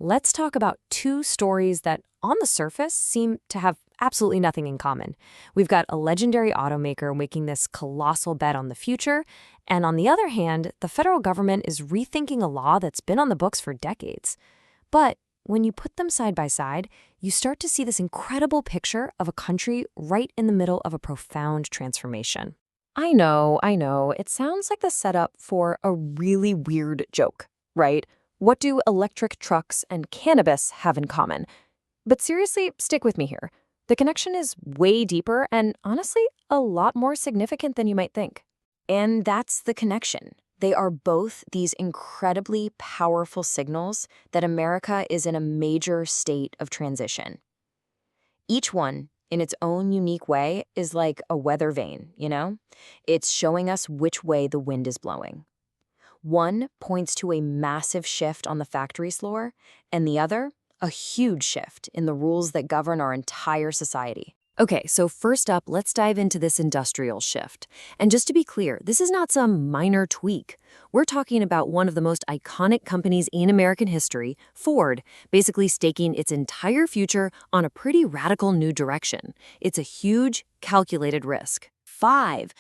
Let's talk about two stories that, on the surface, seem to have absolutely nothing in common. We've got a legendary automaker making this colossal bet on the future, and on the other hand, the federal government is rethinking a law that's been on the books for decades. But when you put them side by side, you start to see this incredible picture of a country right in the middle of a profound transformation. I know. It sounds like the setup for a really weird joke, right? What do electric trucks and cannabis have in common? But seriously, stick with me here. The connection is way deeper and honestly, a lot more significant than you might think. And that's the connection. They are both these incredibly powerful signals that America is in a major state of transition. Each one, in its own unique way, is like a weather vane, you know? It's showing us which way the wind is blowing. One points to a massive shift on the factory floor, and the other, a huge shift in the rules that govern our entire society. Okay, so first up, let's dive into this industrial shift. And just to be clear, this is not some minor tweak. We're talking about one of the most iconic companies in American history, Ford, basically staking its entire future on a pretty radical new direction. It's a huge, calculated risk. $5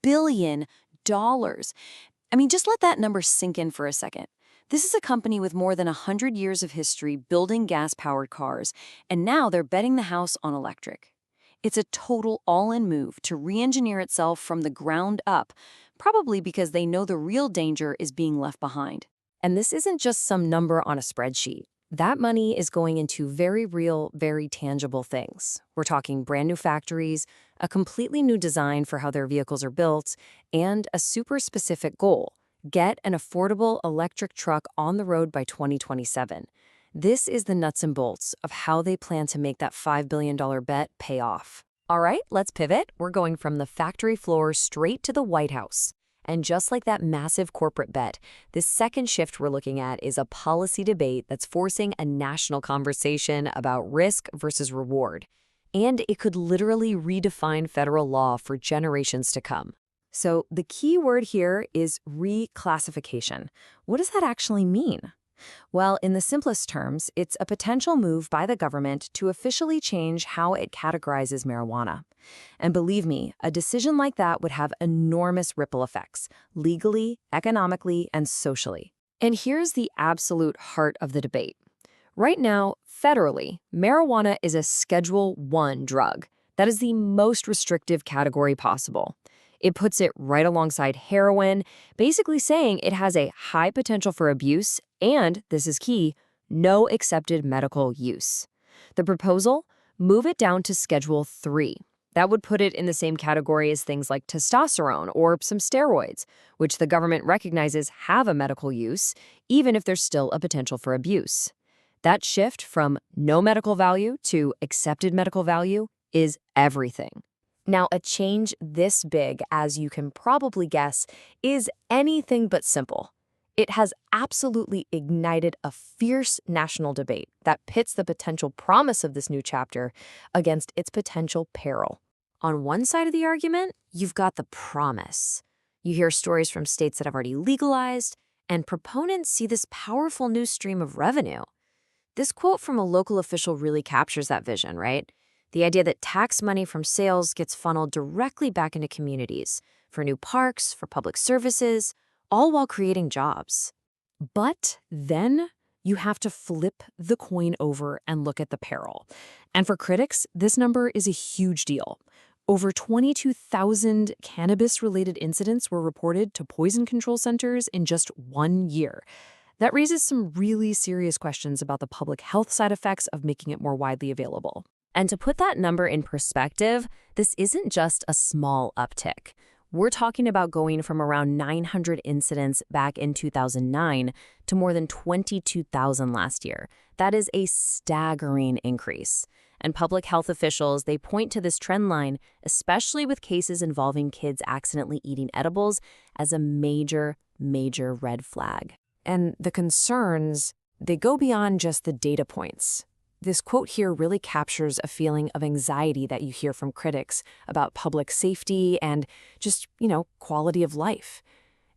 billion. I mean, just let that number sink in for a second. This is a company with more than 100 years of history building gas-powered cars, and now they're betting the house on electric. It's a total all-in move to re-engineer itself from the ground up, probably because they know the real danger is being left behind. And this isn't just some number on a spreadsheet. That money is going into very real, very tangible things. We're talking brand new factories, a completely new design for how their vehicles are built, and a super specific goal: get an affordable electric truck on the road by 2027. This is the nuts and bolts of how they plan to make that $5 billion bet pay off. All right, let's pivot. We're going from the factory floor straight to the White House. And just like that massive corporate bet, this second shift we're looking at is a policy debate that's forcing a national conversation about risk versus reward. And it could literally redefine federal law for generations to come. So the key word here is reclassification. What does that actually mean? Well, in the simplest terms, it's a potential move by the government to officially change how it categorizes marijuana. And believe me, a decision like that would have enormous ripple effects, legally, economically, and socially. And here's the absolute heart of the debate. Right now, federally, marijuana is a Schedule I drug. That is the most restrictive category possible. It puts it right alongside heroin, basically saying it has a high potential for abuse and, this is key, no accepted medical use. The proposal? Move it down to Schedule III. That would put it in the same category as things like testosterone or some steroids, which the government recognizes have a medical use, even if there's still a potential for abuse. That shift from no medical value to accepted medical value is everything. Now, a change this big, as you can probably guess, is anything but simple. It has absolutely ignited a fierce national debate that pits the potential promise of this new chapter against its potential peril. On one side of the argument, you've got the promise. You hear stories from states that have already legalized, and proponents see this powerful new stream of revenue. This quote from a local official really captures that vision, right? The idea that tax money from sales gets funneled directly back into communities, for new parks, for public services, all while creating jobs. But then you have to flip the coin over and look at the peril. And for critics, this number is a huge deal. Over 22,000 cannabis-related incidents were reported to poison control centers in just 1 year. That raises some really serious questions about the public health side effects of making it more widely available. And to put that number in perspective, this isn't just a small uptick. We're talking about going from around 900 incidents back in 2009 to more than 22,000 last year. That is a staggering increase. And public health officials, they point to this trend line, especially with cases involving kids accidentally eating edibles, as a major, major red flag. And the concerns, they go beyond just the data points. This quote here really captures a feeling of anxiety that you hear from critics about public safety and just, quality of life.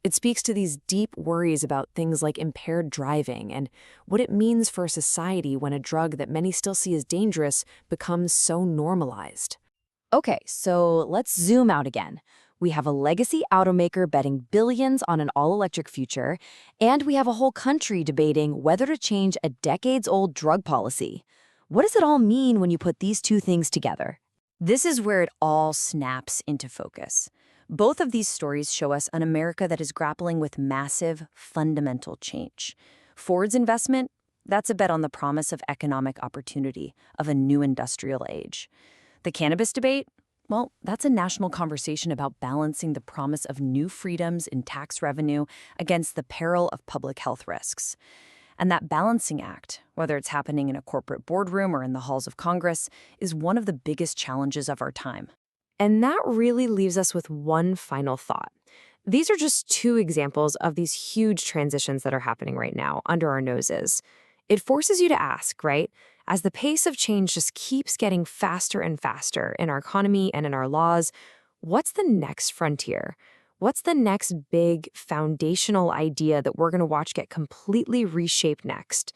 It speaks to these deep worries about things like impaired driving and what it means for a society when a drug that many still see as dangerous becomes so normalized. Okay, so let's zoom out again. We have a legacy automaker betting billions on an all-electric future, and we have a whole country debating whether to change a decades-old drug policy. What does it all mean when you put these two things together? This is where it all snaps into focus. Both of these stories show us an America that is grappling with massive, fundamental change. Ford's investment, that's a bet on the promise of economic opportunity, of a new industrial age. The cannabis debate? Well, that's a national conversation about balancing the promise of new freedoms in tax revenue against the peril of public health risks. And that balancing act, whether it's happening in a corporate boardroom or in the halls of Congress, is one of the biggest challenges of our time. And that really leaves us with one final thought. These are just two examples of these huge transitions that are happening right now under our noses. It forces you to ask, right? As the pace of change just keeps getting faster and faster in our economy and in our laws, what's the next frontier? What's the next big foundational idea that we're going to watch get completely reshaped next?